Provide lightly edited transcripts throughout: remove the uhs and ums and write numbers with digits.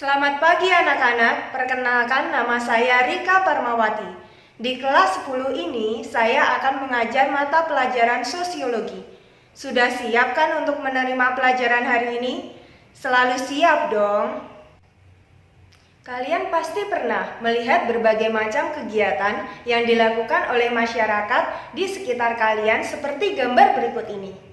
Selamat pagi anak-anak, perkenalkan nama saya Rika Parmawati. Di kelas 10 ini saya akan mengajar mata pelajaran sosiologi. Sudah siap kan untuk menerima pelajaran hari ini? Selalu siap dong. Kalian pasti pernah melihat berbagai macam kegiatan yang dilakukan oleh masyarakat di sekitar kalian seperti gambar berikut ini.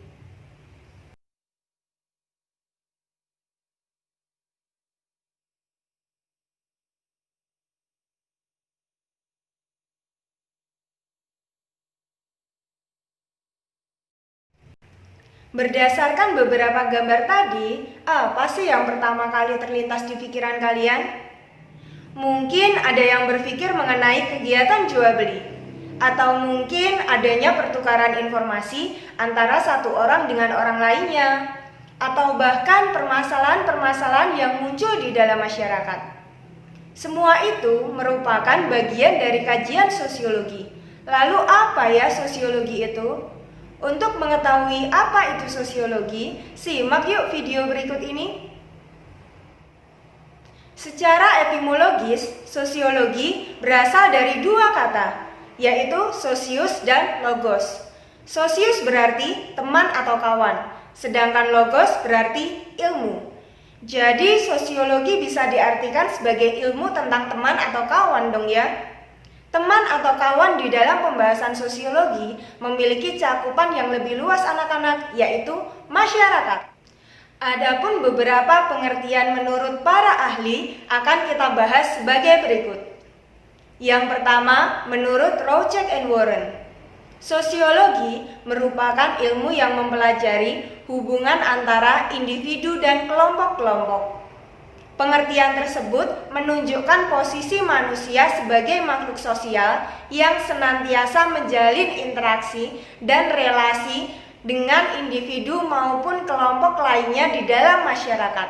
Berdasarkan beberapa gambar tadi, apa sih yang pertama kali terlintas di pikiran kalian? Mungkin ada yang berpikir mengenai kegiatan jual beli, atau mungkin adanya pertukaran informasi antara satu orang dengan orang lainnya, atau bahkan permasalahan-permasalahan yang muncul di dalam masyarakat. Semua itu merupakan bagian dari kajian sosiologi. Lalu apa ya sosiologi itu? Untuk mengetahui apa itu sosiologi, simak yuk video berikut ini. Secara etimologis, sosiologi berasal dari dua kata, yaitu sosius dan logos. Sosius berarti teman atau kawan, sedangkan logos berarti ilmu. Jadi sosiologi bisa diartikan sebagai ilmu tentang teman atau kawan dong ya. Teman atau kawan di dalam pembahasan sosiologi memiliki cakupan yang lebih luas anak-anak, yaitu masyarakat. Adapun beberapa pengertian menurut para ahli akan kita bahas sebagai berikut. Yang pertama, menurut Rochek and Warren, sosiologi merupakan ilmu yang mempelajari hubungan antara individu dan kelompok-kelompok. Pengertian tersebut menunjukkan posisi manusia sebagai makhluk sosial yang senantiasa menjalin interaksi dan relasi dengan individu maupun kelompok lainnya di dalam masyarakat.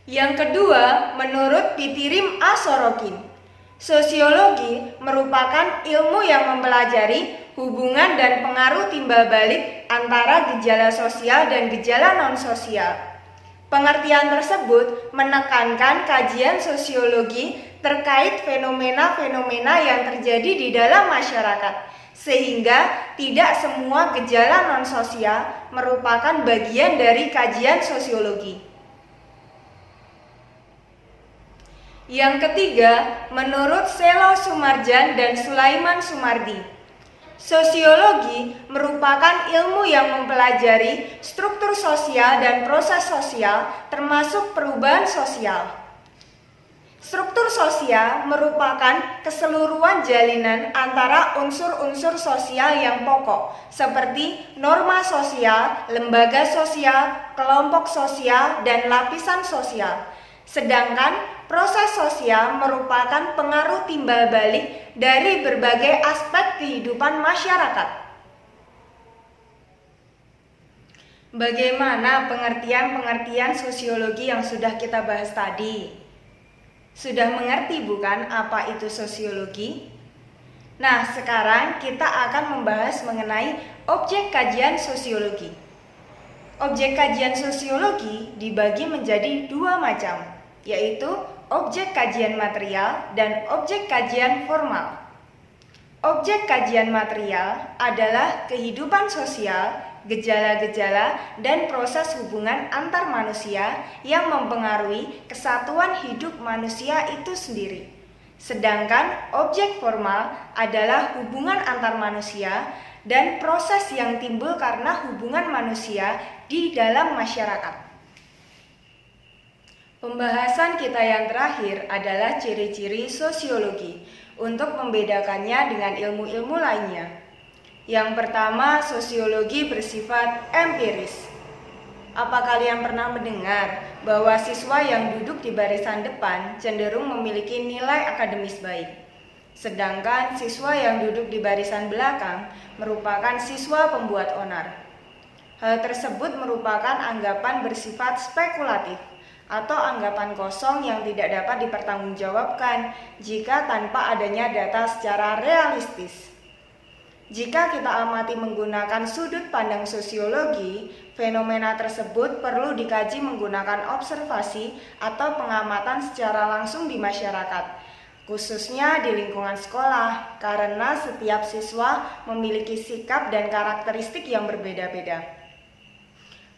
Yang kedua, menurut Pitirim A. Sorokin, sosiologi merupakan ilmu yang mempelajari hubungan dan pengaruh timbal balik antara gejala sosial dan gejala non-sosial. Pengertian tersebut menekankan kajian sosiologi terkait fenomena-fenomena yang terjadi di dalam masyarakat, sehingga tidak semua gejala non-sosial merupakan bagian dari kajian sosiologi. Yang ketiga, menurut Selo Sumarjan dan Sulaiman Sumardi, sosiologi merupakan ilmu yang mempelajari struktur sosial dan proses sosial termasuk perubahan sosial. Struktur sosial merupakan keseluruhan jalinan antara unsur-unsur sosial yang pokok seperti norma sosial, lembaga sosial, kelompok sosial, dan lapisan sosial. Sedangkan proses sosial merupakan pengaruh timbal balik dari berbagai aspek kehidupan masyarakat. Bagaimana pengertian-pengertian sosiologi yang sudah kita bahas tadi? Sudah mengerti bukan apa itu sosiologi? Nah, sekarang kita akan membahas mengenai objek kajian sosiologi. Objek kajian sosiologi dibagi menjadi dua macam, yaitu objek kajian material dan objek kajian formal. Objek kajian material adalah kehidupan sosial, gejala-gejala, dan proses hubungan antar manusia yang mempengaruhi kesatuan hidup manusia itu sendiri. Sedangkan objek formal adalah hubungan antar manusia dan proses yang timbul karena hubungan manusia di dalam masyarakat. Pembahasan kita yang terakhir adalah ciri-ciri sosiologi untuk membedakannya dengan ilmu-ilmu lainnya. Yang pertama, sosiologi bersifat empiris. Apa kalian pernah mendengar bahwa siswa yang duduk di barisan depan cenderung memiliki nilai akademis baik, sedangkan siswa yang duduk di barisan belakang merupakan siswa pembuat onar? Hal tersebut merupakan anggapan bersifat spekulatif atau anggapan kosong yang tidak dapat dipertanggungjawabkan jika tanpa adanya data secara realistis. Jika kita amati menggunakan sudut pandang sosiologi, fenomena tersebut perlu dikaji menggunakan observasi atau pengamatan secara langsung di masyarakat, khususnya di lingkungan sekolah, karena setiap siswa memiliki sikap dan karakteristik yang berbeda-beda.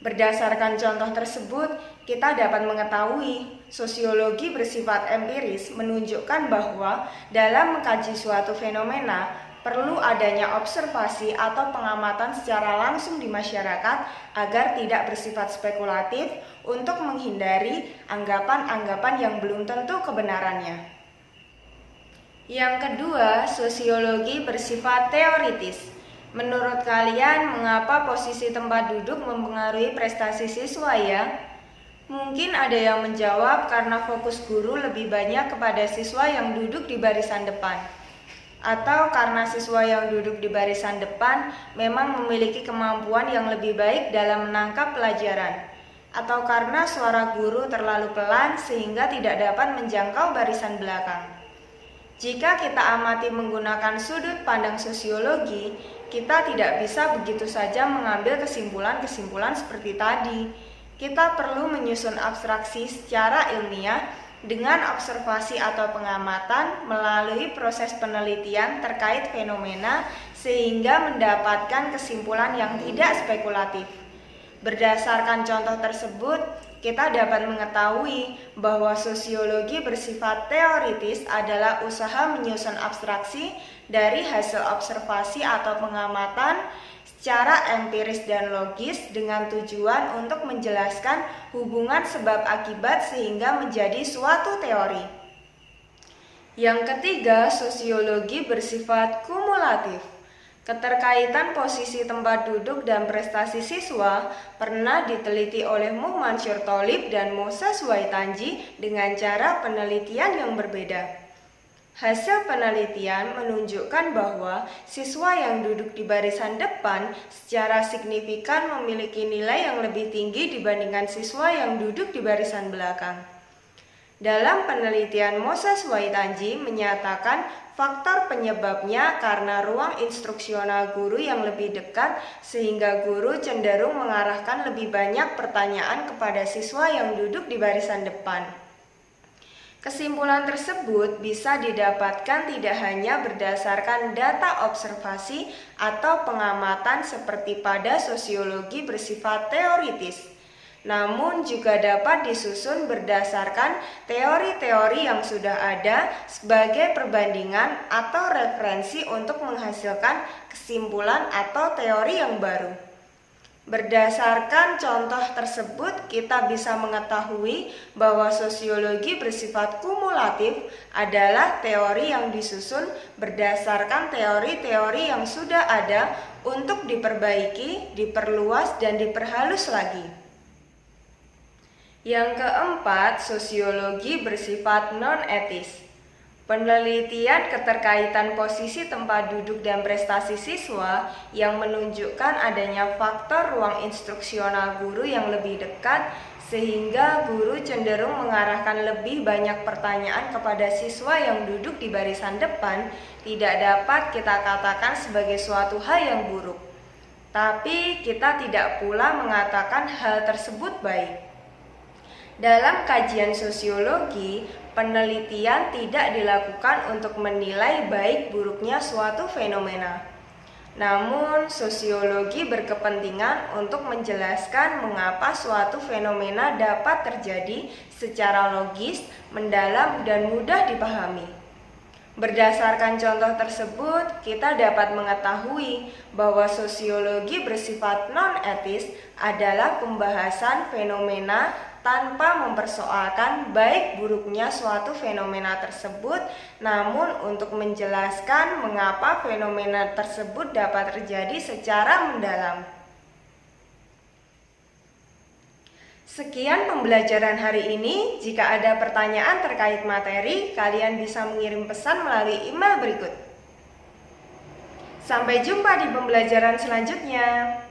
Berdasarkan contoh tersebut, kita dapat mengetahui sosiologi bersifat empiris menunjukkan bahwa dalam mengkaji suatu fenomena, perlu adanya observasi atau pengamatan secara langsung di masyarakat agar tidak bersifat spekulatif untuk menghindari anggapan-anggapan yang belum tentu kebenarannya. Yang kedua, sosiologi bersifat teoritis. Menurut kalian, mengapa posisi tempat duduk mempengaruhi prestasi siswa ya? Mungkin ada yang menjawab karena fokus guru lebih banyak kepada siswa yang duduk di barisan depan. Atau karena siswa yang duduk di barisan depan memang memiliki kemampuan yang lebih baik dalam menangkap pelajaran, atau karena suara guru terlalu pelan sehingga tidak dapat menjangkau barisan belakang. Jika kita amati menggunakan sudut pandang sosiologi, kita tidak bisa begitu saja mengambil kesimpulan-kesimpulan seperti tadi. Kita perlu menyusun abstraksi secara ilmiah dengan observasi atau pengamatan melalui proses penelitian terkait fenomena sehingga mendapatkan kesimpulan yang tidak spekulatif. Berdasarkan contoh tersebut, kita dapat mengetahui bahwa sosiologi bersifat teoritis adalah usaha menyusun abstraksi dari hasil observasi atau pengamatan secara empiris dan logis dengan tujuan untuk menjelaskan hubungan sebab akibat sehingga menjadi suatu teori. Yang ketiga, sosiologi bersifat kumulatif. Keterkaitan posisi tempat duduk dan prestasi siswa pernah diteliti oleh Mansur Tholib dan Moses Waitanji dengan cara penelitian yang berbeda. Hasil penelitian menunjukkan bahwa siswa yang duduk di barisan depan secara signifikan memiliki nilai yang lebih tinggi dibandingkan siswa yang duduk di barisan belakang. Dalam penelitian Moses Waitanji menyatakan faktor penyebabnya karena ruang instruksional guru yang lebih dekat sehingga guru cenderung mengarahkan lebih banyak pertanyaan kepada siswa yang duduk di barisan depan. Kesimpulan tersebut bisa didapatkan tidak hanya berdasarkan data observasi atau pengamatan seperti pada sosiologi bersifat teoritis, namun juga dapat disusun berdasarkan teori-teori yang sudah ada sebagai perbandingan atau referensi untuk menghasilkan kesimpulan atau teori yang baru. Berdasarkan contoh tersebut, kita bisa mengetahui bahwa sosiologi bersifat kumulatif adalah teori yang disusun berdasarkan teori-teori yang sudah ada untuk diperbaiki, diperluas, dan diperhalus lagi. Yang keempat, sosiologi bersifat non-etis. Penelitian keterkaitan posisi tempat duduk dan prestasi siswa yang menunjukkan adanya faktor ruang instruksional guru yang lebih dekat sehingga guru cenderung mengarahkan lebih banyak pertanyaan kepada siswa yang duduk di barisan depan tidak dapat kita katakan sebagai suatu hal yang buruk. Tapi kita tidak pula mengatakan hal tersebut baik. Dalam kajian sosiologi, penelitian tidak dilakukan untuk menilai baik buruknya suatu fenomena. Namun, sosiologi berkepentingan untuk menjelaskan mengapa suatu fenomena dapat terjadi secara logis, mendalam, dan mudah dipahami. Berdasarkan contoh tersebut, kita dapat mengetahui bahwa sosiologi bersifat non-etis adalah pembahasan fenomena tanpa mempersoalkan baik buruknya suatu fenomena tersebut, namun untuk menjelaskan mengapa fenomena tersebut dapat terjadi secara mendalam. Sekian pembelajaran hari ini. Jika ada pertanyaan terkait materi, kalian bisa mengirim pesan melalui email berikut. Sampai jumpa di pembelajaran selanjutnya.